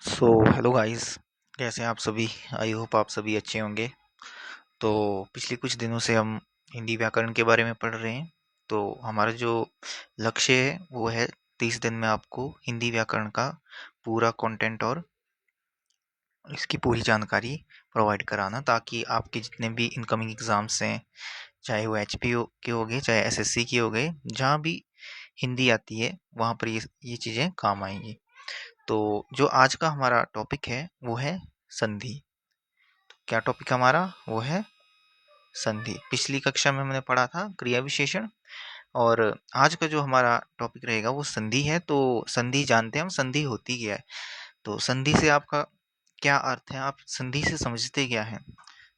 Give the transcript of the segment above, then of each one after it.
Hello guys. कैसे हैं आप सभी? आई होप आप सभी अच्छे होंगे। तो पिछले कुछ दिनों से हम हिंदी व्याकरण के बारे में पढ़ रहे हैं। तो हमारा जो लक्ष्य है वो है 30 दिन में आपको हिंदी व्याकरण का पूरा कंटेंट और इसकी पूरी जानकारी प्रोवाइड कराना, ताकि आपके जितने भी इनकमिंग एग्ज़ाम्स हैं, चाहे वो एचपी के हो गए चाहे एसएससी के हो गए, जहाँ भी हिंदी आती है वहाँ पर ये चीज़ें काम आएंगी। तो जो आज का हमारा टॉपिक है वो है संधि। क्या टॉपिक हमारा वो है संधि। पिछली कक्षा में हमने पढ़ा था क्रिया विशेषण, और आज का जो हमारा टॉपिक रहेगा वो संधि है। तो संधि जानते हैं हम, संधि होती क्या है। तो संधि से आपका क्या अर्थ है, आप संधि से समझते क्या है?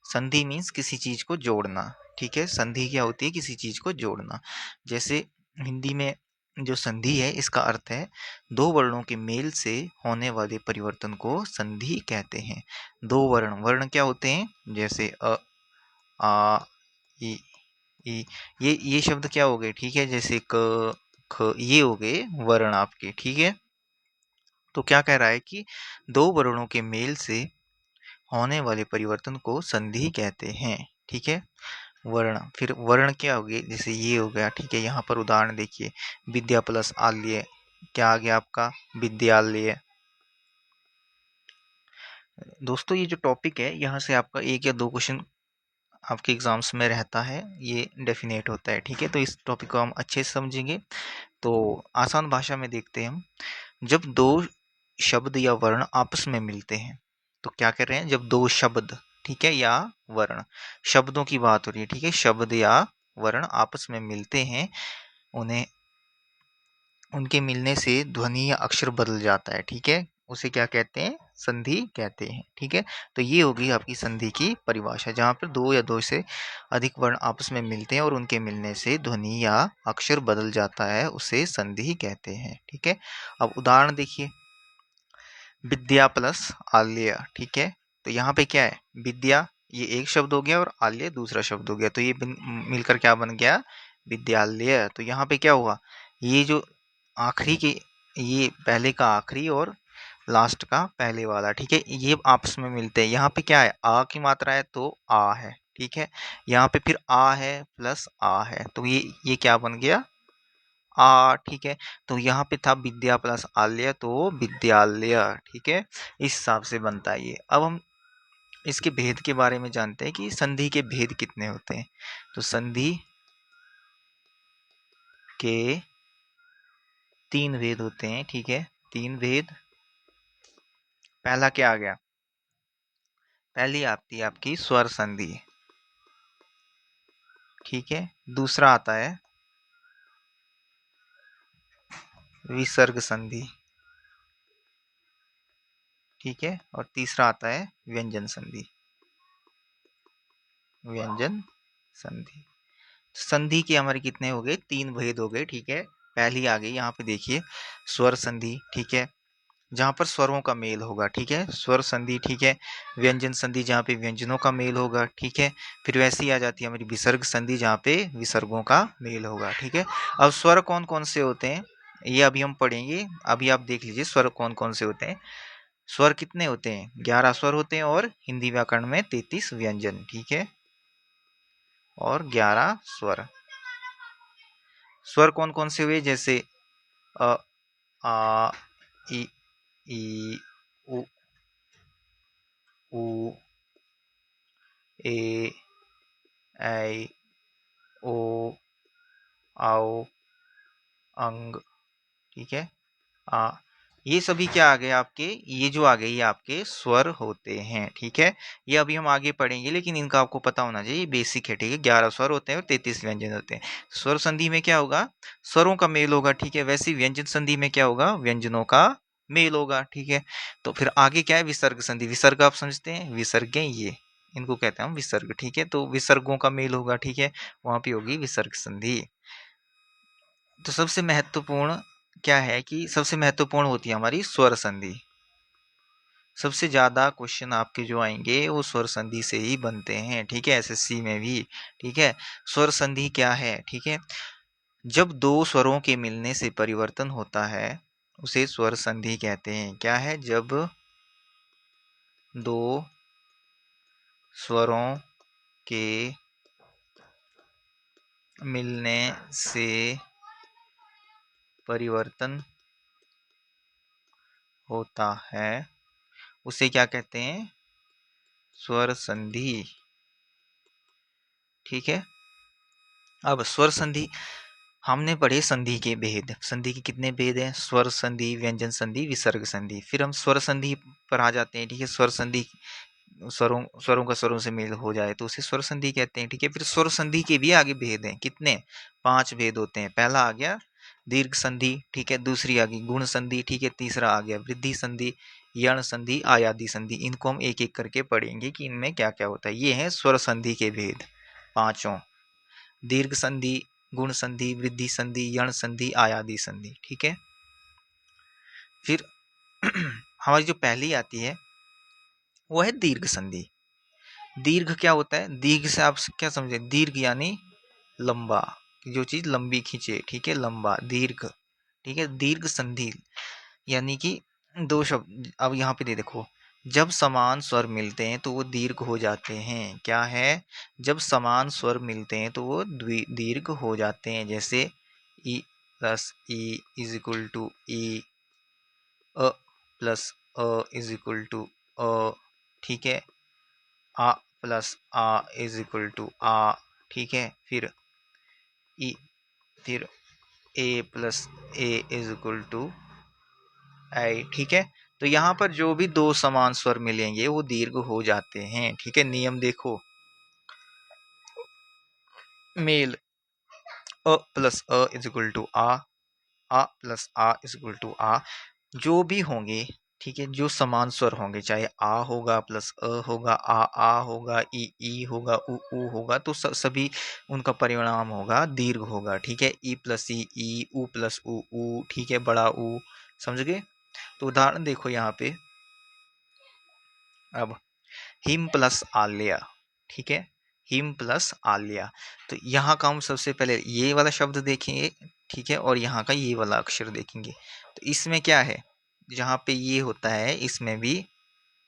संधि मीन्स किसी चीज को जोड़ना। ठीक है, संधि क्या होती है? किसी चीज को जोड़ना। जैसे हिंदी में जो संधि है इसका अर्थ है दो वर्णों के मेल से होने वाले परिवर्तन को संधि कहते हैं। दो वर्ण, वर्ण क्या होते हैं? जैसे आ ई ई, ये शब्द क्या हो गए? ठीक है, जैसे क ख, ये हो गए वर्ण आपके। ठीक है, तो क्या कह रहा है कि दो वर्णों के मेल से होने वाले परिवर्तन को संधि कहते हैं। ठीक है, वर्ण, फिर वर्ण क्या हो गए? जैसे ये हो गया। ठीक है, यहाँ पर उदाहरण देखिए, विद्या प्लस आल्य, क्या आ गया आपका? विद्यालय। दोस्तों ये जो टॉपिक है यहाँ से आपका एक या दो क्वेश्चन आपके एग्जाम्स में रहता है, ये डेफिनेट होता है। ठीक है, तो इस टॉपिक को हम अच्छे से समझेंगे। तो आसान भाषा में देखते हैं हम, जब दो शब्द या वर्ण आपस में मिलते हैं तो क्या कर रहे हैं? जब दो शब्द, ठीक है, या वर्ण, शब्दों की बात हो रही है। ठीक है, शब्द या वर्ण आपस में मिलते हैं, उन्हें उनके मिलने से ध्वनि या अक्षर बदल जाता है। ठीक है, उसे क्या कहते हैं? संधि कहते हैं। ठीक है, तो ये होगी आपकी संधि की परिभाषा, जहाँ पर दो या दो से अधिक वर्ण आपस में मिलते हैं और उनके मिलने से ध्वनि या अक्षर बदल जाता है, उसे संधि कहते हैं। ठीक है, अब उदाहरण देखिए, विद्या प्लस आल्य। ठीक है, तो यहाँ पे क्या है? विद्या ये एक शब्द हो गया और आल्य दूसरा शब्द हो गया, तो ये मिलकर क्या बन गया? विद्यालय। तो यहाँ पे क्या हुआ? ये जो आखिरी के, ये पहले का आखिरी और लास्ट का पहले वाला, ठीक है, ये आपस में मिलते हैं। यहाँ पे क्या है? आ की मात्रा है तो आ है। ठीक है, यहाँ पे फिर आ है प्लस आ है, तो ये क्या बन गया? आ। ठीक है, तो यहाँ पे था विद्या प्लस आल्य तो विद्यालय। ठीक है, इस हिसाब से बनता है ये। अब हम इसके भेद के बारे में जानते हैं कि संधि के भेद कितने होते हैं। तो संधि के तीन भेद होते हैं। ठीक है, तीन भेद। पहला क्या आ गया? पहली आती है आपकी स्वर संधि। ठीक है, दूसरा आता है विसर्ग संधि। ठीक है, और तीसरा आता है व्यंजन संधि। व्यंजन संधि। संधि के हमारे कितने हो गए? तीन भेद हो गए। ठीक है, पहली आ गई यहाँ पे देखिए, स्वर संधि। ठीक है, जहाँ पर स्वरों का मेल होगा। ठीक है, स्वर संधि। ठीक है, व्यंजन संधि जहाँ पे व्यंजनों का मेल होगा। ठीक है, फिर वैसी आ जाती है हमारी विसर्ग संधि, जहाँ पे विसर्गों का मेल होगा। ठीक है, अब स्वर कौन कौन से होते हैं ये अभी हम पढ़ेंगे। अभी आप देख लीजिए स्वर कौन कौन से होते हैं। स्वर कितने होते हैं? 11 स्वर होते हैं, और हिंदी व्याकरण में 33 व्यंजन। ठीक है, और 11 स्वर। स्वर कौन कौन से हुए? जैसे अ, आ, इ, ई, उ, ऊ, ए, ऐ, ओ, आओ, अंग। ठीक है, आ, ये सभी क्या आ गए आपके? ये जो आ गए ये आपके स्वर होते हैं। ठीक है, ये अभी हम आगे पढ़ेंगे, लेकिन इनका आपको पता होना चाहिए, बेसिक है। ठीक है, 11 स्वर होते हैं और 33 व्यंजन होते हैं। स्वर संधि में क्या होगा? स्वरों का मेल होगा। ठीक है, वैसे व्यंजन संधि में क्या होगा? व्यंजनों का मेल होगा। ठीक है, तो फिर आगे क्या है? विसर्ग संधि। विसर्ग आप समझते हैं, विसर्गें ये, इनको कहते हैं हम विसर्ग। ठीक है, तो विसर्गों का मेल होगा। ठीक है, वहां पे होगी विसर्ग संधि। तो सबसे महत्वपूर्ण क्या है कि सबसे महत्वपूर्ण होती है हमारी स्वर संधि। सबसे ज्यादा क्वेश्चन आपके जो आएंगे वो स्वर संधि से ही बनते हैं। ठीक है, एसएससी में भी। ठीक है, स्वर संधि क्या है? ठीक है, जब दो स्वरों के मिलने से परिवर्तन होता है उसे स्वर संधि कहते हैं। क्या है? जब दो स्वरों के मिलने से परिवर्तन होता है, उसे क्या कहते हैं? स्वर संधि। ठीक है। अब स्वर संधि हमने पढ़े संधि के भेद। संधि के कितने भेद हैं? स्वर संधि, व्यंजन संधि, विसर्ग संधि। फिर हम स्वर संधि पर आ जाते हैं। ठीक है। स्वर संधि स्वरों स्वरों का स्वरों से मेल हो जाए तो उसे स्वर संधि कहते हैं। ठीक है। फिर स्वर संधि के भी आगे भेद हैं। कितने? 5 भेद होते हैं। पहला आ गया दीर्घ संधि। ठीक है। दूसरी आ गई गुण संधि। ठीक है। तीसरा आ गया वृद्धि संधि, यण संधि, आयादी संधि। इनको हम एक एक करके पढ़ेंगे कि इनमें क्या क्या होता है। ये है स्वर संधि के भेद पांचों: दीर्घ संधि, गुण संधि, वृद्धि संधि, यण संधि, आयादी संधि। ठीक है। फिर हमारी जो पहली आती है वो है दीर्घ संधि। दीर्घ क्या होता है? दीर्घ से आप क्या समझे? दीर्घ यानी लंबा, जो चीज लंबी खींचे। ठीक है। लंबा, दीर्घ। ठीक है। दीर्घ संधि यानी कि दो शब्द अब यहाँ पे दे देखो, जब समान स्वर मिलते हैं तो वो दीर्घ हो जाते हैं। क्या है? जब समान स्वर मिलते हैं तो वो दीर्घ हो जाते हैं। जैसे ई प्लस ई इज इक्वल टू ई, अ प्लस अ इज इक्वल टू अ। ठीक है। आ प्लस आ इज इक्वल टू आ। ठीक है। फिर ई, फिर ए प्लस ए इज इक्वल टू आई। ठीक है। तो यहाँ पर जो भी दो समान स्वर मिलेंगे वो दीर्घ हो जाते हैं। ठीक है। नियम देखो, मेल अ प्लस अ इज इक्वल टू आ प्लस आ इज इक्वल टू आ, जो भी होंगे। ठीक है। जो समान स्वर होंगे, चाहे आ होगा प्लस अ होगा, आ होगा, ई होगा, उ होगा, तो सभी उनका परिणाम होगा दीर्घ होगा। ठीक है। ई प्लस ई, उ प्लस उ। ठीक है। बड़ा उ। समझ गए? तो उदाहरण देखो यहाँ पे। अब हिम प्लस आल्या। ठीक है। हिम प्लस आल्या, तो यहाँ का हम सबसे पहले ये वाला शब्द देखेंगे। ठीक है। और यहाँ का ये वाला अक्षर देखेंगे। तो इसमें क्या है? जहाँ पे ये होता है इसमें भी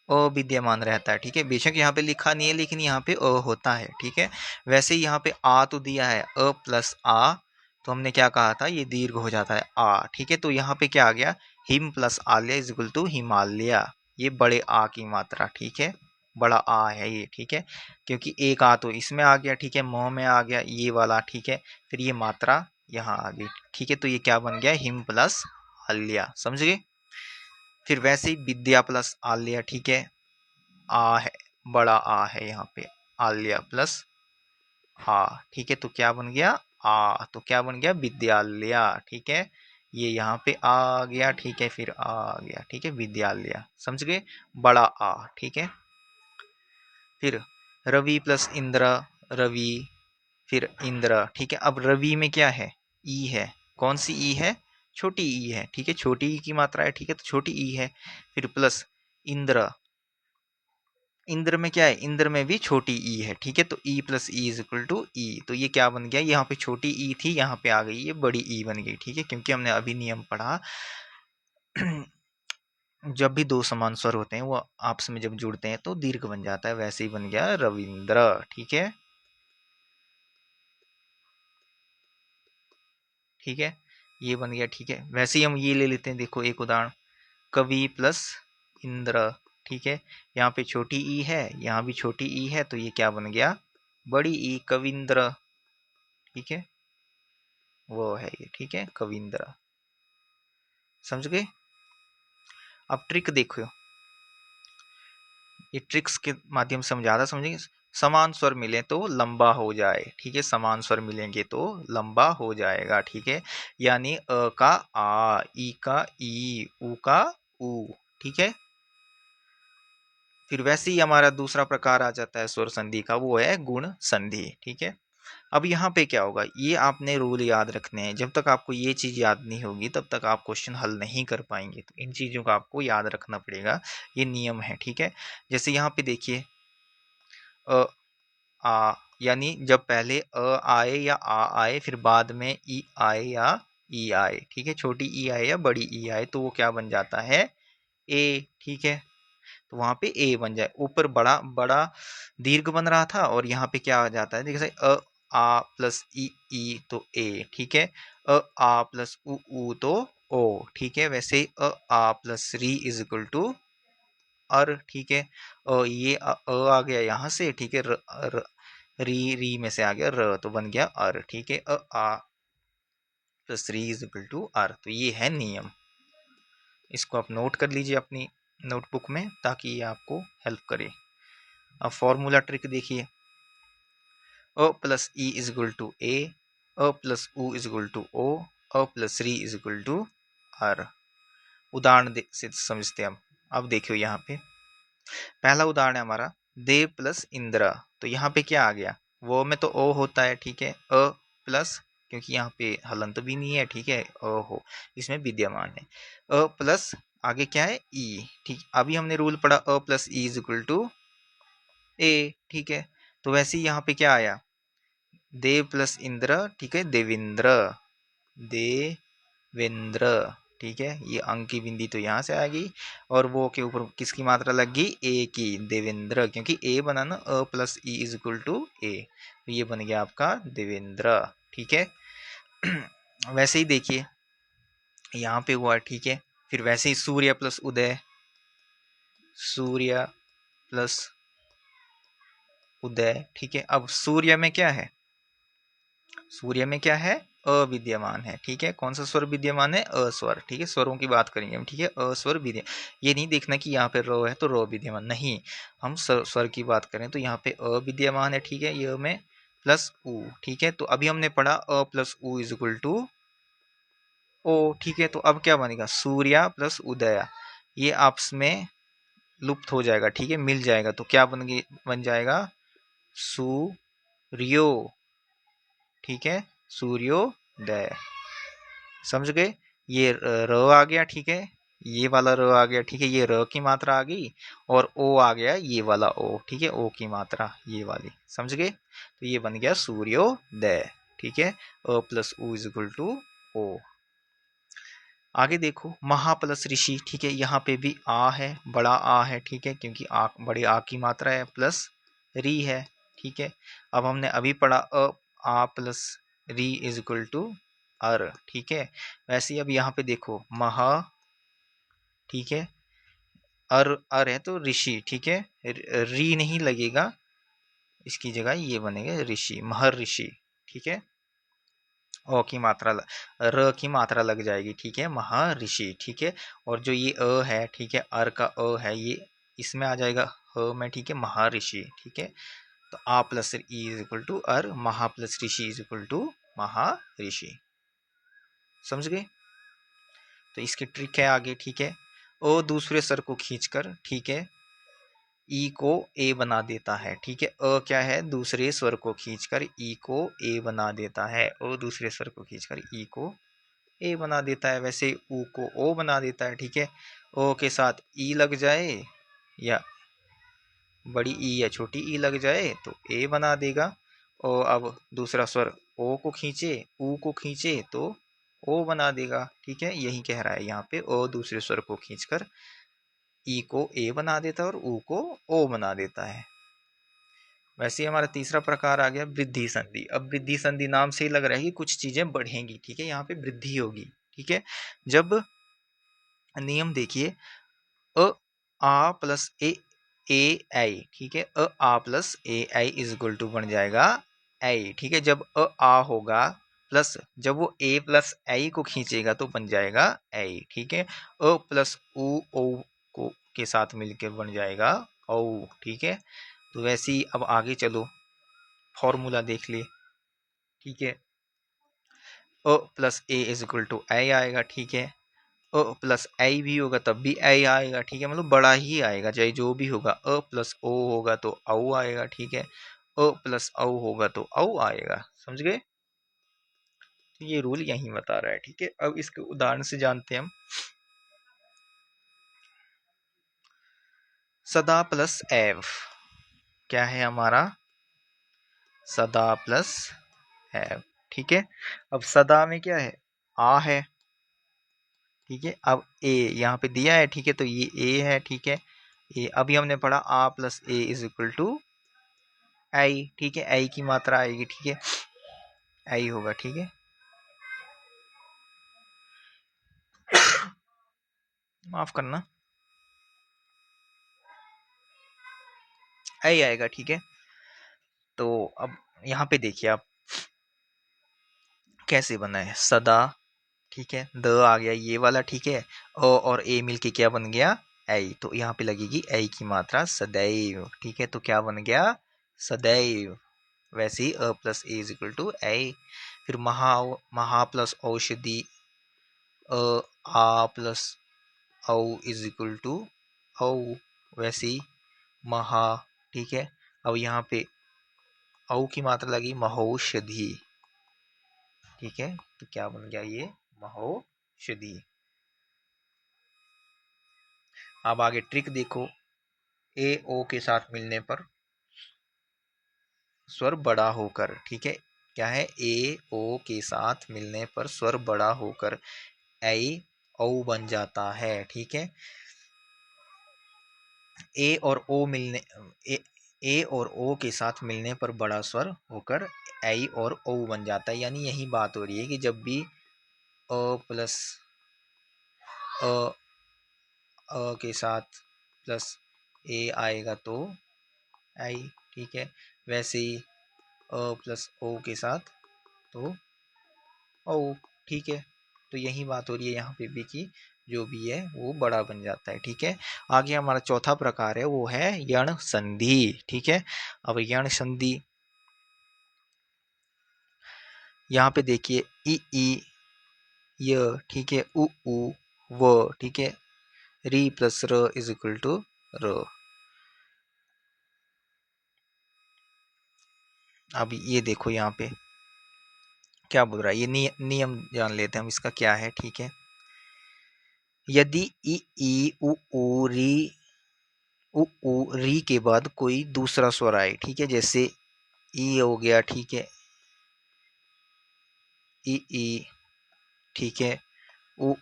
अविद्यमान रहता है। ठीक है। बेशक यहाँ पे लिखा नहीं है लेकिन यहाँ पे अ होता है। ठीक है। वैसे ही यहाँ पे आ तो दिया है, अ प्लस आ, तो हमने क्या कहा था? ये दीर्घ हो जाता है आ। ठीक है। तो यहाँ पे क्या आ गया? हिम प्लस आल्या इज इक्वल टू हिमालय। ये बड़े आ की मात्रा। ठीक है। बड़ा आ है ये। ठीक है। क्योंकि एक आ तो इसमें आ गया। ठीक है। मोह में आ गया ये वाला। ठीक है। फिर ये मात्रा यहाँ आ गई। ठीक है। तो ये क्या बन गया? हिम प्लस आल्या। समझ गए? फिर वैसे ही विद्या प्लस आल्या। ठीक है। आ है, बड़ा आ है यहाँ पे, आल्या प्लस आ। ठीक है। तो क्या बन गया? आ। तो क्या बन गया? विद्यालय। ठीक है। ये यहाँ पे आ गया। ठीक है। फिर आ गया। ठीक है। विद्यालय। समझ गए? बड़ा आ। ठीक है। फिर रवि प्लस इंद्र, रवि, फिर इंद्र। ठीक है। अब रवि में क्या है? ई है। कौन सी ई है? छोटी ई है। ठीक है। छोटी ई की मात्रा है। ठीक है। तो छोटी ई है। फिर प्लस इंद्र, इंद्र में क्या है? इंद्र में भी छोटी ई है। ठीक है। तो ई प्लस ई इज इक्वल टू ई। तो ये क्या बन गया? यहाँ पे छोटी ई थी, यहाँ पे आ गई ये बड़ी ई बन गई। ठीक है। क्योंकि हमने अभी नियम पढ़ा जब भी दो समान स्वर होते हैं वो आपस में जब जुड़ते हैं तो दीर्घ बन जाता है। वैसे ही बन गया रविंद्र। ठीक है। ठीक है। ये बन गया। ठीक है। वैसे ही हम ये ले लेते हैं। देखो एक उदाहरण, कवि प्लस इंद्र। ठीक है। यहाँ पे छोटी ई है, यहाँ भी छोटी ई है, तो ये क्या बन गया? बड़ी ई, कविंद्र। ठीक है। वो है ये। ठीक है। कविंद्र। समझ गए? अब ट्रिक देखो, ये ट्रिक्स के माध्यम से हम ज्यादा समझेंगे। समान स्वर मिले तो लंबा हो जाए। ठीक है। समान स्वर मिलेंगे तो लंबा हो जाएगा। ठीक है। यानी अ का आ, ई का ई, उ का उ। ठीक है। फिर वैसे ही हमारा दूसरा प्रकार आ जाता है स्वर संधि का, वो है गुण संधि। ठीक है। अब यहाँ पे क्या होगा? ये आपने रूल याद रखने हैं। जब तक आपको ये चीज याद नहीं होगी तब तक आप क्वेश्चन हल नहीं कर पाएंगे। तो इन चीजों का आपको याद रखना पड़ेगा। ये नियम है। ठीक है। जैसे यहाँ पे देखिए, अ आ, यानी जब पहले अ आए या आ आए, फिर बाद में ई आए या ई आए। ठीक है। छोटी ई आए या बड़ी ई आए, तो वो क्या बन जाता है? ए। ठीक है। तो वहां पे ए बन जाए। ऊपर बड़ा बड़ा दीर्घ बन रहा था और यहाँ पे क्या आ जाता है, जैसे अ आ प्लस ई तो ए, ठीक है। आ प्लस उ तो ओ, ठीक है। वैसे ही आ प्लस री इज इक्वल टू अर, ठीक है। ये आ गया यहाँ से, ठीक है। री री में से आ गया र, तो बन गया अर, ठीक है। आ प्लस री इज इक्वल टू अर। तो ये है नियम, इसको आप नोट कर लीजिए अपनी नोटबुक में ताकि ये आपको हेल्प करे। अब फॉर्मूला ट्रिक देखिए, अ प्लस ई इज इक्वल टू ए, अ प्लस उ इज इक्वल टू ओ, अ प्लस री इज इक्वल टू आर। उदाहरण से समझते हैं हम। अब देखियो यहाँ पे पहला उदाहरण है हमारा देव प्लस इंद्र। तो यहाँ पे क्या आ गया, वो में तो ओ होता है, ठीक है। अ प्लस, क्योंकि यहाँ पे हलंत भी नहीं है, ठीक है, अ हो इसमें विद्यमान है। अ प्लस आगे क्या है ई, ठीक। अभी हमने रूल पढ़ा अ प्लस ई इज इक्वल टू ए, ठीक है। तो वैसे ही यहाँ पे क्या आया, देव प्लस इंद्र, ठीक है, देवेंद्र, देवेंद्र, ठीक है। ये अंक की बिंदी तो यहाँ से आ गई और वो के ऊपर किसकी मात्रा लग गई, ए की, देवेंद्र, क्योंकि ए बना ना अ प्लस ई इज इक्वल टू ए, तो ये बन गया आपका देवेंद्र, ठीक है। वैसे ही देखिए यहाँ पे हुआ, ठीक है। फिर वैसे ही सूर्य प्लस उदय, सूर्य प्लस उदय, ठीक है। अब सूर्य में क्या है, सूर्य में क्या है, अविद्यमान है, ठीक है। कौन सा स्वर विद्यमान है, अस्वर, ठीक है। स्वरों की बात करेंगे हम, ठीक है। अस्वर विद्य, ये नहीं देखना कि यहाँ पे रो है तो रो विद्यमान, नहीं, हम स्वर की बात करें तो यहाँ पे अविद्यमान है, ठीक है। य में प्लस उ, ठीक है। तो अभी हमने पढ़ा अ प्लस उ इज इक्वल टू ओ, ठीक है। तो अब क्या बनेगा, सूर्या प्लस उदया, ये आपस में लुप्त हो जाएगा, ठीक है, मिल जाएगा। तो क्या बन जाएगा, सूर्यो, ठीक है, सूर्योदय। समझ गए, ये र आ गया, ठीक है। ये वाला र आ गया, ठीक है। ये र की मात्रा आ गई और ओ आ गया, ये वाला ओ, ठीक है, ओ की मात्रा ये वाली, समझ गए। तो ये बन गया सूर्योदय, ठीक है। अ प्लस उ इज इक्वल टू ओ। आगे देखो महा प्लस ऋषि, ठीक है। यहाँ पे भी आ है, बड़ा आ है, ठीक है, क्योंकि आ बड़ी आ की मात्रा है, प्लस री है, ठीक है। अब हमने अभी पढ़ा आ प्लस री इज इक्वल टू अर, ठीक है। वैसे ही अब यहाँ पे देखो महा, ठीक है, अर है तो ऋषि, ठीक है। री नहीं लगेगा, इसकी जगह ये बनेगा ऋषि, महर ऋषि, ठीक है। ओ की मात्रा र की मात्रा लग जाएगी, ठीक है, महर्षि, ठीक है। और जो ये अ है, ठीक है, अर का अ है, ये इसमें आ जाएगा ह में, ठीक है, महर्षि, ठीक है। तो आ प्लस ई इज इक्वल टू अर, महा प्लस ऋषि इज इक्वल टू महर्षि। समझ गए। तो इसकी ट्रिक है आगे, ठीक है। ओ दूसरे स्वर को खींचकर, ठीक है, ई को ए बना देता है, ठीक है। अ क्या है, दूसरे स्वर को खींचकर ई को ए बना देता है, ओ दूसरे स्वर को खींचकर ई को ए बना देता है। वैसे ऊ को ओ बना देता है, ठीक है। ओ के साथ ई लग जाए या बड़ी ई या छोटी ई लग जाए तो ए बना देगा। और अब दूसरा स्वर ओ को खींचे, ऊ को खींचे तो ओ बना देगा, ठीक है। यही कह रहा है यहाँ पे, ओ दूसरे स्वर को खींचकर ई को ए बना देता है और ऊ को ओ बना देता है। वैसे ही हमारा तीसरा प्रकार आ गया वृद्धि संधि। अब वृद्धि संधि नाम से ही लग रहा है कि कुछ चीजें बढ़ेंगी, ठीक है, यहाँ पे वृद्धि होगी, ठीक है। जब नियम देखिए, अ आ प्लस ए आई, ठीक है, आ प्लस ए आई इज इक्वल टू बन जाएगा आई, ठीक है। जब आ होगा प्लस, जब वो ए प्लस आई को खींचेगा तो बन जाएगा आई, ठीक है। प्लस ओ को के साथ मिलकर बन जाएगा ओ, ठीक है। तो वैसे ही अब आगे चलो, फॉर्मूला देख ले, ठीक है। ओ प्लस ए इज इक्वल टू आई आएगा, ठीक है। अ प्लस आई भी होगा तब भी आई आएगा, ठीक है, मतलब बड़ा ही आएगा चाहे जो भी होगा। अ प्लस ओ होगा तो औ आएगा, ठीक है। अ प्लस औ होगा तो औ आएगा, समझ गए। तो ये रूल यही बता रहा है, ठीक है। अब इसके उदाहरण से जानते हैं हम। सदा प्लस एव, क्या है हमारा, सदा प्लस एव, ठीक है। अब सदा में क्या है, आ है, ठीक है। अब ए यहाँ पे दिया है, ठीक है, तो ये ए है, ठीक है। ए। अभी हमने पढ़ा आ प्लस ए इज इक्वल टू आई, ठीक है, आई की मात्रा आएगी, ठीक है, आई होगा, ठीक है, माफ करना, आई आएगा, ठीक है। तो अब यहाँ पे देखिए आप कैसे बना है, सदा, ठीक है, द आ गया ये वाला, ठीक है, अ और ए मिलके क्या बन गया, आई, तो यहाँ पे लगेगी आई की मात्रा सदैव, ठीक है, तो क्या बन गया, सदैव। वैसे ही अ प्लस ए इज इक्वल टू आई। फिर महा, महा प्लस औषधि, अ आ प्लस औ इज इक्वल टू औ, वैसे ही महा, ठीक है। अब यहाँ पे औ की मात्रा लगी महौषधि, ठीक है, तो क्या बन गया ये, महौषधि। अब आगे ट्रिक देखो, ए ओ के साथ मिलने पर स्वर बड़ा होकर, ठीक है, क्या है, ए ओ के साथ मिलने पर स्वर बड़ा होकर ऐ औ बन जाता है, ठीक है। ए और ओ मिलने, ए और ओ के साथ मिलने पर बड़ा स्वर होकर ऐ और ओ बन जाता है, यानी यही बात हो रही है कि जब भी अ प्लस अ के साथ प्लस ए आएगा तो आई, ठीक है, वैसे ही अ प्लस ओ के साथ तो ओ, ठीक है, तो यही बात हो रही है यहाँ पे भी कि जो भी है वो बड़ा बन जाता है, ठीक है। आगे हमारा चौथा प्रकार है वो है यण संधि, ठीक है। अब यण संधि यहाँ पे देखिए, ई य, ठीक है, उ व, ठीक है, री प्लस र इज इक्वल टू र। अब ये देखो यहाँ पे क्या बोल रहा है, ये नियम जान लेते हैं हम इसका क्या है, ठीक है। यदि ई उ री के बाद कोई दूसरा स्वर आए, ठीक है, जैसे ई हो गया, ठीक है, ई, ठीक है, उ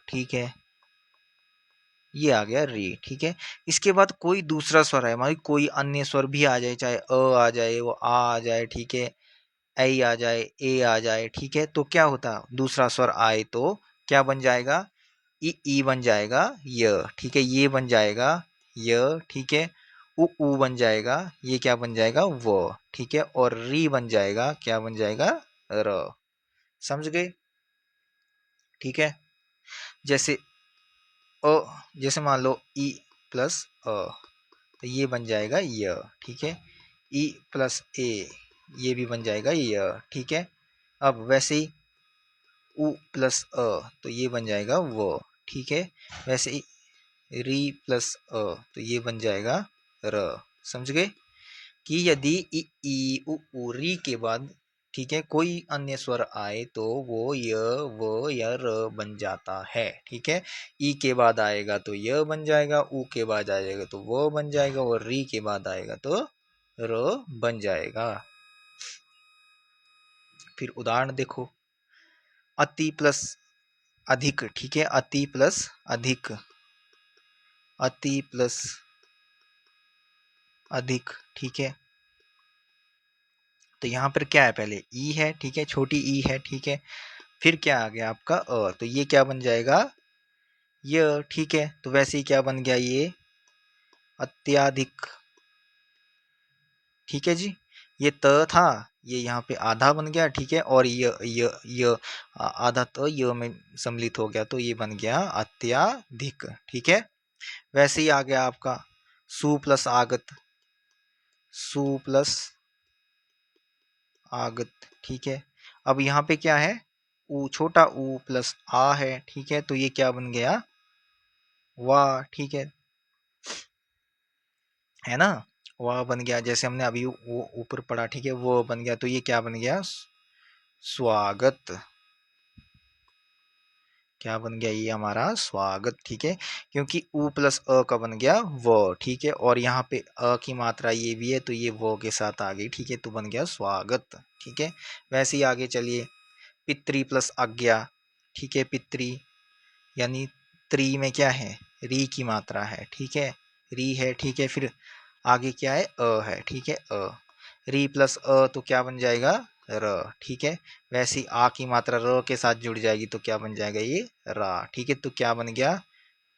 ठीक है, ये आ गया री, ठीक है। इसके बाद कोई दूसरा स्वर आए, मान कोई अन्य स्वर भी आ जाए, चाहे अ आ जाए, वो आ जाए, ठीक है, ऐ आ जाए, ए आ जाए, ठीक है, तो क्या होता, दूसरा स्वर आए तो क्या बन जाएगा, ई बन जाएगा य, ठीक है, ये बन जाएगा य, ठीक है, उ बन जाएगा, ये क्या बन जाएगा वो, ठीक है, और री बन जाएगा, क्या बन जाएगा र। समझ गए, ठीक है। जैसे अ, जैसे मान लो ई प्लस अ, तो ये बन जाएगा य, ठीक है, ई प्लस ए, ये भी बन जाएगा य, ठीक है। अब वैसे ही उ प्लस अ, तो ये बन जाएगा वो, ठीक है, वैसे ही री प्लस अ, तो ये बन जाएगा र। समझ गए कि यदि ई उ री के बाद, ठीक है, कोई अन्य स्वर आए तो वो य व या र बन जाता है, ठीक है। ई के बाद आएगा तो य बन जाएगा, उ के बाद आएगा तो वो बन जाएगा, और री के बाद आएगा तो र बन जाएगा। फिर उदाहरण देखो, अति प्लस अधिक, ठीक है, अति प्लस अधिक, अति प्लस अधिक, ठीक है, तो यहाँ पर क्या है, पहले ई है, ठीक है, छोटी ई है, ठीक है, फिर क्या आ गया आपका तो ये क्या बन जाएगा य, ठीक है, तो वैसे ही क्या बन गया ये अत्याधिक, ठीक है जी। ये त था, ये यहाँ पे आधा बन गया, ठीक है, और य आधा तो य में सम्मिलित हो गया, तो ये बन गया अत्याधिक, ठीक है। वैसे ही आ गया आपका सु प्लस आगत, सु प्लस आगत, ठीक है। अब यहाँ पे क्या है, ऊ, छोटा ऊ प्लस आ है, ठीक है, तो ये क्या बन गया वाह, ठीक है ना, वाह बन गया, जैसे हमने अभी वो ऊपर पढ़ा, ठीक है, वो बन गया, तो ये क्या बन गया स्वागत, क्या बन गया ये हमारा स्वागत, ठीक है, क्योंकि उ प्लस अ का बन गया वो, ठीक है, और यहाँ पे अ की मात्रा ये भी है, तो ये वो के साथ आ गई, ठीक है, तो बन गया स्वागत, ठीक है। वैसे ही आगे चलिए, पितृ प्लस आज्ञा, ठीक है, पितृ यानी त्री में क्या है री की मात्रा है, ठीक है, री है, ठीक है। फिर आगे क्या है, अ है, ठीक है, री प्लस अ तो क्या बन जाएगा, र, ठीक है। वैसे ही आ की मात्रा र के साथ जुड़ जाएगी तो क्या बन जाएगा, ये रा, ठीक है। तो क्या बन गया,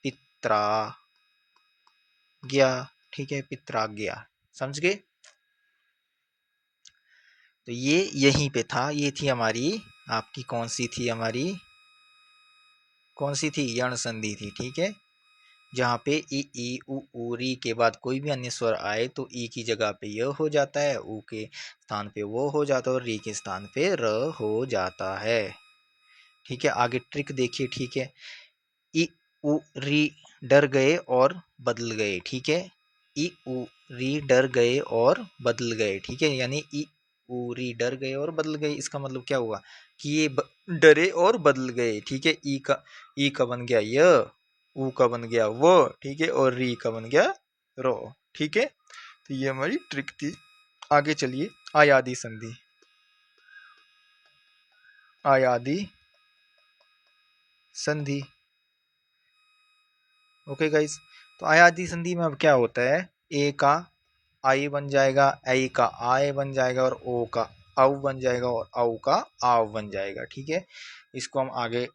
पित्रा गया, ठीक है, पित्रा गया। समझ गए। तो ये यहीं पे था, ये थी हमारी, आपकी कौन सी थी हमारी, कौन सी थी, यण संधि थी, ठीक है। जहाँ पे ई उ री के बाद कोई भी अन्य स्वर आए तो ई की जगह पे य हो जाता है, उ के स्थान पे वो हो जाता है और री के स्थान पे र हो जाता है, ठीक है। आगे ट्रिक देखिए, ठीक है। ई उ री डर गए और बदल गए, ठीक है। ई उ री डर गए और बदल गए, ठीक है। यानी ई उ री डर गए और बदल गए, इसका मतलब क्या हुआ कि ये डरे और बदल गए, ठीक है। ई का बन गया य, ऊ का बन गया वो, ठीक है, और री का बन गया रो, ठीक है। तो ये हमारी ट्रिक थी। आगे चलिए, आयादी संधि, आयादी संधि, ओके गाइस। तो आयादी संधि में अब क्या होता है, ए का आई बन जाएगा, ऐ का आय बन जाएगा और ओ का औ बन जाएगा और औ का आव बन जाएगा, ठीक है। इसको हम आगे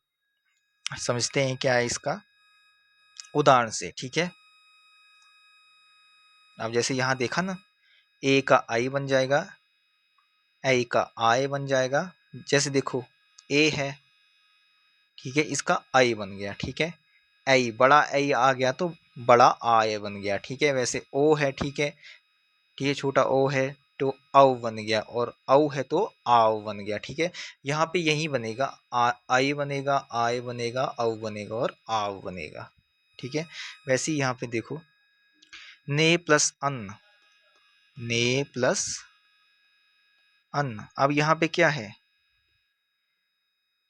समझते हैं क्या है इसका उदाहरण से, ठीक है। अब जैसे यहाँ देखा ना, ए का आई बन जाएगा, ऐ का आय बन जाएगा। जैसे देखो, ए है, ठीक है, इसका आई बन गया, ठीक है। ऐ बड़ा ऐ आ गया तो बड़ा आय बन गया, ठीक है। वैसे ओ है, ठीक है, ठीक है, छोटा ओ है तो औ बन गया और औ है तो आव बन गया, ठीक है। यहाँ पे यही बनेगा, आई बनेगा, आय बनेगा, औ बनेगा और आव बनेगा, ठीक है। वैसे ही यहाँ पे देखो, ने प्लस अन्न, ने प्लस अन्न, अब यहाँ पे क्या है,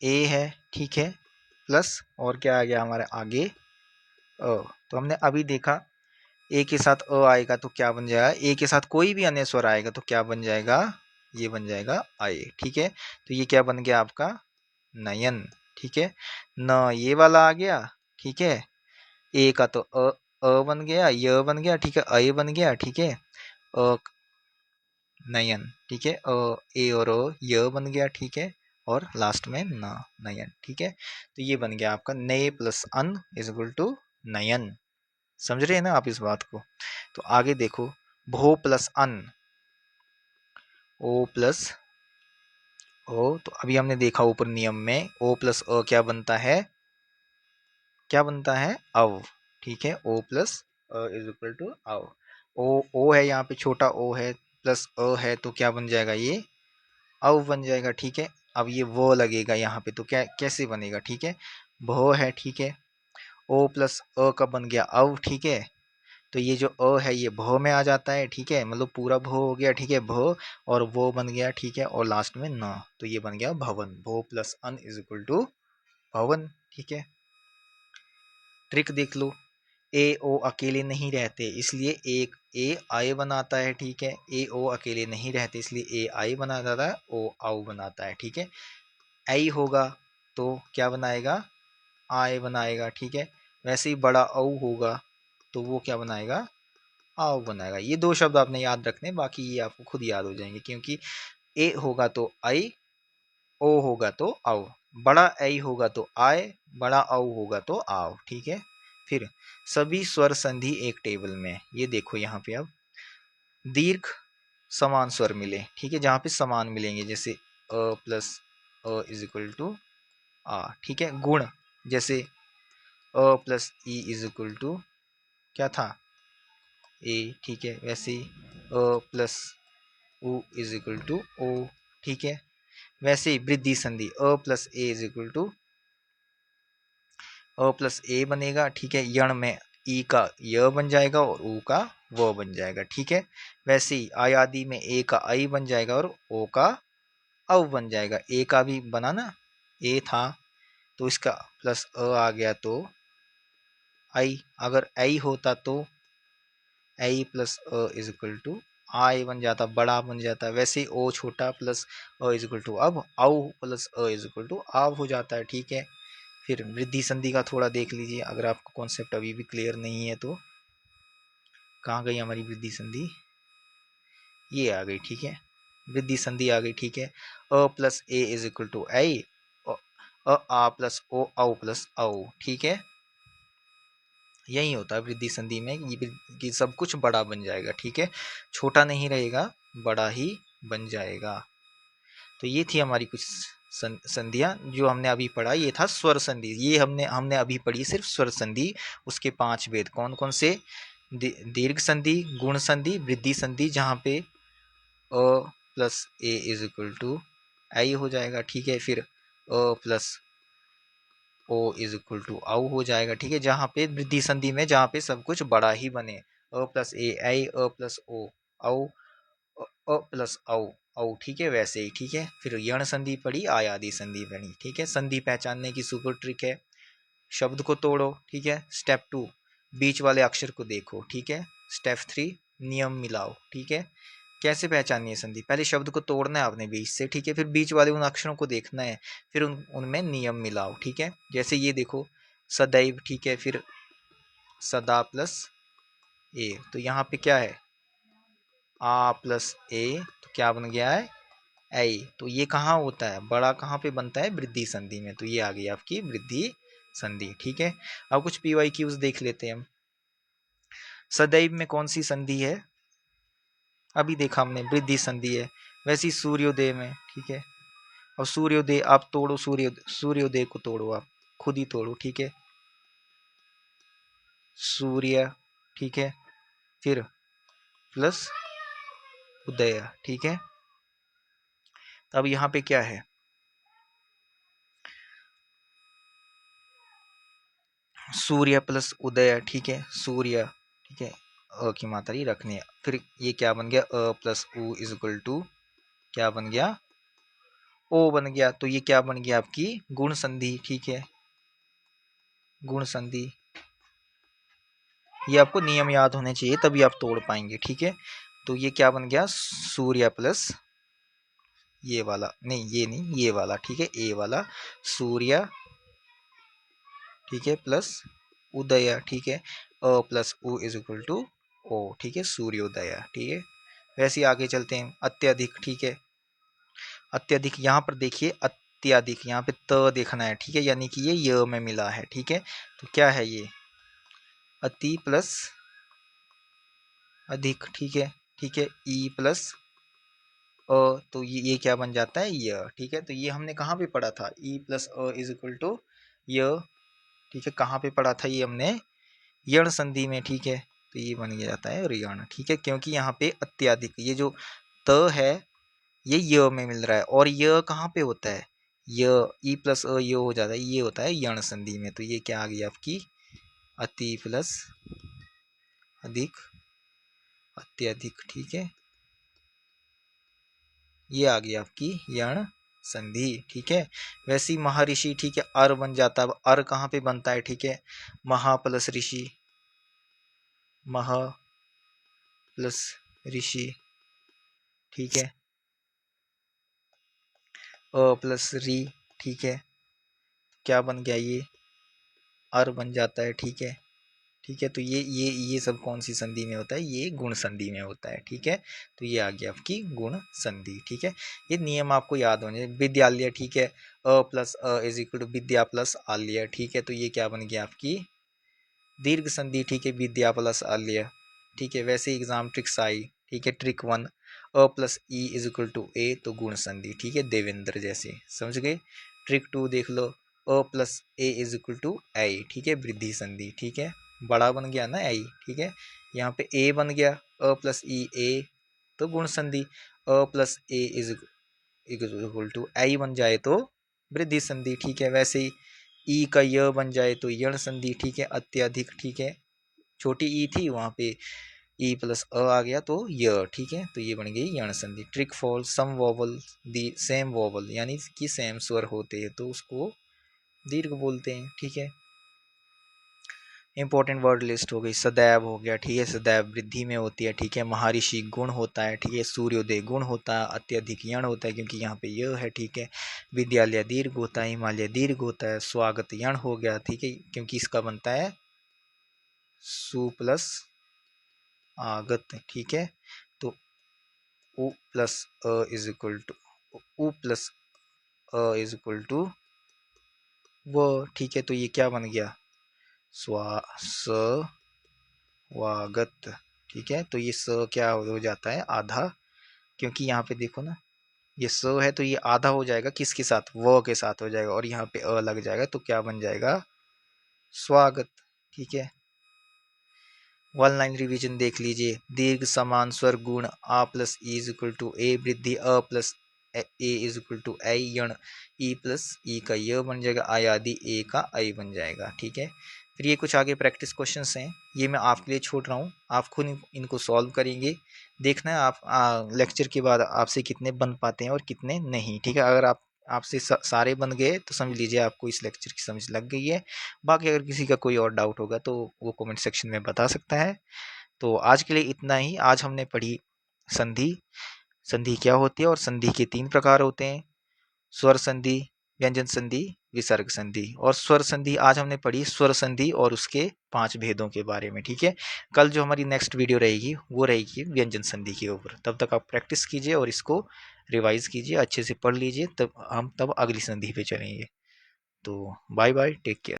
ए है, ठीक है, प्लस और क्या आ गया हमारे आगे, अ। तो हमने अभी देखा, ए के साथ अ आएगा तो क्या बन जाएगा, ए के साथ कोई भी अन्य स्वर आएगा तो क्या बन जाएगा, ये बन जाएगा आए, ठीक है। तो ये क्या बन गया आपका, नयन, ठीक है। न ये वाला आ गया, ठीक है। ए का तो अ बन गया, य बन गया, ठीक है, अय बन गया, ठीक है। अ नयन, ठीक है, ए और य बन गया, ठीक है। और लास्ट में न, नयन, ठीक है। तो ये बन गया आपका ने प्लस अन इज इक्वल टू नयन। समझ रहे हैं ना आप इस बात को। तो आगे देखो, भो प्लस अन, ओ प्लस ओ, तो अभी हमने देखा ऊपर नियम में ओ प्लस अ क्या बनता है, क्या बनता है, अव, ठीक है। ओ प्लस इज इक्वल टू अव, ओ है यहाँ पे, छोटा ओ है, प्लस अ है तो क्या बन जाएगा, ये अव बन जाएगा, ठीक है। अब ये वो लगेगा यहाँ पे तो क्या कैसे बनेगा, ठीक है। भो है, ठीक है, ओ प्लस अ का बन गया अव, ठीक है। तो ये जो अ है ये भो में आ जाता है, ठीक है, मतलब पूरा भो हो गया, ठीक है, भो और वो बन गया, ठीक है, और लास्ट में न, तो ये बन गया भवन, भो प्लस अन इज इक्वल टू भवन, ठीक है। ट्रिक देख लो, ए ओ अकेले नहीं रहते इसलिए एक ए आई बनाता है, ठीक है। ए ओ अकेले नहीं रहते इसलिए ए आई बनाता है, ओ आउ बनाता है, ठीक है। आई होगा तो क्या बनाएगा, आय बनाएगा, ठीक है। वैसे ही बड़ा औ होगा तो वो क्या बनाएगा, आओ बनाएगा। ये दो शब्द आपने याद रखने, बाकी ये आपको खुद याद हो जाएंगे, क्योंकि ए होगा तो आई, ओ होगा तो आओ, बड़ा आई होगा तो आए, बड़ा औ होगा तो आओ, ठीक है। फिर सभी स्वर संधि एक टेबल में, ये देखो यहाँ पे अब दीर्घ समान स्वर मिले, ठीक है, जहाँ पे समान मिलेंगे, जैसे अ प्लस अ इज इक्वल टू आ, ठीक है। गुण, जैसे अ प्लस ई इज इक्वल टू क्या था, ए, ठीक है। वैसे ही अ प्लस उ इज इक्वल टू ओ, ठीक है। वैसे ही वृद्धि संधि अ प्लस ए इज इक्वल टू अ प्लस ए बनेगा, ठीक है। यण में ई का य बन जाएगा और ऊ का वो बन जाएगा, ठीक है। वैसे ही आयादी में ए का आई बन जाएगा और ओ का अव बन जाएगा। ए का भी बना ना, ए था तो इसका प्लस अ आ गया तो आई, अगर आई होता तो आई प्लस अ इज इक्वल टू आई बन जाता, बड़ा बन जाता। वैसे ही ओ छोटा प्लस अ इज इक्वल टू अब औ प्लस अ इज इक्वल टू आव हो जाता है, ठीक है। फिर वृद्धि संधि का थोड़ा देख लीजिए, अगर आपको कॉन्सेप्ट अभी भी क्लियर नहीं है तो। कहाँ गई हमारी वृद्धि संधि, ये आ गई, ठीक है, वृद्धि संधि आ गई, ठीक है। अ प्लस ए इज इक्वल टू आई, आ प्लस ओ औ प्लस औ, ठीक है। यही होता है वृद्धि संधि में कि सब कुछ बड़ा बन जाएगा, ठीक है, छोटा नहीं रहेगा, बड़ा ही बन जाएगा। तो ये थी हमारी कुछ संधियां जो हमने अभी पढ़ा, ये था स्वर संधि, ये हमने हमने अभी पढ़ी सिर्फ स्वर संधि। उसके 5 भेद कौन कौन से, दीर्घ संधि, गुण संधि, वृद्धि संधि, जहाँ पे अ प्लस ए इज इक्वल टू आई हो जाएगा, ठीक है, फिर अ प्लस ओ इज इक्वल टू औ हो जाएगा, ठीक है, जहाँ पे वृद्धि संधि में जहाँ पे सब कुछ बड़ा ही बने, अ प्लस ए आई, अ प्लस ओ औ, प्लस औ औ, ठीक है, वैसे ही, ठीक है। फिर यण संधि पढ़ी, आयादी संधि पढ़ी, ठीक है। संधि पहचानने की सुपर ट्रिक है, शब्द को तोड़ो, ठीक है। स्टेप 2 बीच वाले अक्षर को देखो, ठीक है। स्टेप 3 नियम मिलाओ, ठीक है। कैसे पहचाननी है संधि, पहले शब्द को तोड़ना है आपने बीच से, ठीक है, फिर बीच वाले उन अक्षरों को देखना है, फिर उनमें नियम मिलाओ, ठीक है। जैसे ये देखो सदैव, ठीक है, फिर सदा प्लस ए, तो यहाँ पे क्या है, आ प्लस ए, तो क्या बन गया है, आई। तो ये कहाँ होता है, बड़ा कहाँ पे बनता है, वृद्धि संधि में, तो ये आ गई आपकी वृद्धि संधि, ठीक है। अब कुछ पीवाई क्यूज देख लेते हैं हम। सदैव में कौन सी संधि है, अभी देखा हमने वृद्धि संधि है। वैसे ही सूर्योदय में, ठीक है, और सूर्योदय आप तोड़ो, सूर्योदय को तोड़ो, आप खुद ही तोड़ो, ठीक है, सूर्य, ठीक है, फिर प्लस उदय, ठीक है। अब यहाँ पे क्या है, सूर्य प्लस उदय, ठीक है, सूर्य, ठीक है, अ की मात्रा ही रखनी है। फिर ये क्या बन गया, अ प्लस उ इज इक्वल टू क्या बन गया, ओ बन गया। तो ये क्या बन गया, आपकी गुण संधि, ठीक है, गुण संधि। ये आपको नियम याद होने चाहिए तभी आप तोड़ पाएंगे, ठीक है। तो ये क्या बन गया, सूर्य प्लस ये वाला, नहीं ये नहीं, ये वाला, ठीक है, ए वाला, सूर्य, ठीक है, प्लस उदय, ठीक है, अ प्लस उ इज इक्वल टू ओ, ठीक है, सूर्योदय, ठीक है। वैसे ही आगे चलते हैं, अत्यधिक, ठीक है, अत्यधिक यहाँ पर देखिए, अत्यधिक यहाँ पे त देखना है, ठीक है, यानी कि ये य में मिला है, ठीक है। तो क्या है ये, अति प्लस अधिक, ठीक है, ठीक है, ई प्लस अ, तो ये क्या बन जाता है, य, ठीक है। तो ये हमने कहाँ पे पढ़ा था, ई प्लस अ इज इक्वल टू य, ठीक है, कहाँ पे पढ़ा था, ये हमने यण संधि में, ठीक है। तो ये बन जाता है ऋण, ठीक है, क्योंकि यहाँ पे अत्यधिक, ये जो त है ये य में मिल रहा है, और य कहाँ पे होता है, य, ई प्लस अ य हो जाता है, ये होता है यण संधि में। तो ये क्या आ गई आपकी, अति प्लस अधिक, अत्यधिक, ठीक है, ये आ गई आपकी यण संधि, ठीक है। वैसे ही महर्षि, ठीक है, अर बन जाता है, अर कहाँ पे बनता है, ठीक है, महा प्लस ऋषि, मह प्लस ऋषि, ठीक है, अ प्लस री, ठीक है, क्या बन गया ये, अर बन जाता है, ठीक है, ठीक है। तो ये सब कौन सी संधि में होता है, ये गुण संधि में होता है, ठीक है। तो ये आ गया आपकी गुण संधि, ठीक है। ये नियम आपको याद होने, विद्यालय, ठीक है, अ प्लस अ इज इक्वल टू विद्या प्लस आल्य, ठीक है। तो ये क्या बन गया आपकी दीर्घ संधि, ठीक है, विद्या प्लस आल्य, ठीक है। वैसे एग्जाम ट्रिक्स आई, ठीक है, ट्रिक 1 अ प्लस ई इज इक्वल टू ए, तो गुण संधि, ठीक है, देवेंद्र जैसे, समझ गए। ट्रिक 2 देख लो, अ प्लस ए इज इक्वल टू आई, ठीक है, वृद्धि संधि, ठीक है, बड़ा बन गया ना आई, ठीक है। यहाँ पे ए बन गया, अ प्लस ई ए, तो गुण संधि, अ प्लस ए इज इक्वल टू आई बन जाए तो वृद्धि संधि, ठीक है। वैसे ही ई का य बन जाए तो यण संधि, ठीक है, अत्यधिक, ठीक है, छोटी ई थी वहां पे ई प्लस अ आ गया तो य, ठीक है। तो ये बन गई यण संधि। Trick for same vowel the same vowel, यानी कि सेम स्वर होते हैं तो उसको दीर्घ बोलते हैं, ठीक है। इंपॉर्टेंट वर्ड लिस्ट हो गई, सदैव हो गया, ठीक है, सदैव वृद्धि में होती है, ठीक है। महर्षि गुण होता है, ठीक है, सूर्योदय गुण होता है, अत्यधिक यण होता है क्योंकि यहाँ पे यह है, ठीक है। विद्यालय दीर्घ होता है, हिमालय दीर्घ होता है, स्वागत यण हो गया, ठीक है, क्योंकि इसका बनता है सु प्लस आगत, ठीक है। तो उ प्लस अ इज इक्वल टू उ प्लस अ इज इक्वल टू व, ठीक है। तो ये क्या बन गया, स्वागत, ठीक है। तो ये स क्या हो जाता है, आधा, क्योंकि यहाँ पे देखो ना, ये स है तो ये आधा हो जाएगा किसके साथ, व के साथ हो जाएगा, और यहाँ पे अ लग जाएगा तो क्या बन जाएगा, स्वागत, ठीक है। वन लाइन रिवीजन देख लीजिए। दीर्घ समान स्वर गुण आ प्लस ई इज इक्वल टू ए, वृद्धि अ प्लस ए इज इक्वल टू ऐ, यण ई प्लस ई का य बन जाएगा, आयादी ए का आई बन जाएगा, ठीक है। फिर ये कुछ आगे प्रैक्टिस क्वेश्चंस हैं, ये मैं आपके लिए छोड़ रहा हूँ, आप खुद इनको सॉल्व करेंगे। देखना है आप लेक्चर के बाद आपसे कितने बन पाते हैं और कितने नहीं, ठीक है। अगर आपसे सारे बन गए तो समझ लीजिए आपको इस लेक्चर की समझ लग गई है। बाकी अगर किसी का कोई और डाउट होगा तो वो कमेंट सेक्शन में बता सकता है। तो आज के लिए इतना ही। आज हमने पढ़ी संधि, संधि क्या होती है और संधि के 3 प्रकार होते हैं, स्वर संधि, व्यंजन संधि, विसर्ग संधि। और स्वर संधि आज हमने पढ़ी, स्वर संधि और उसके 5 भेदों के बारे में, ठीक है। कल जो हमारी नेक्स्ट वीडियो रहेगी वो रहेगी व्यंजन संधि के ऊपर। तब तक आप प्रैक्टिस कीजिए और इसको रिवाइज कीजिए, अच्छे से पढ़ लीजिए, तब हम अगली संधि पे चलेंगे। तो बाय बाय, टेक केयर।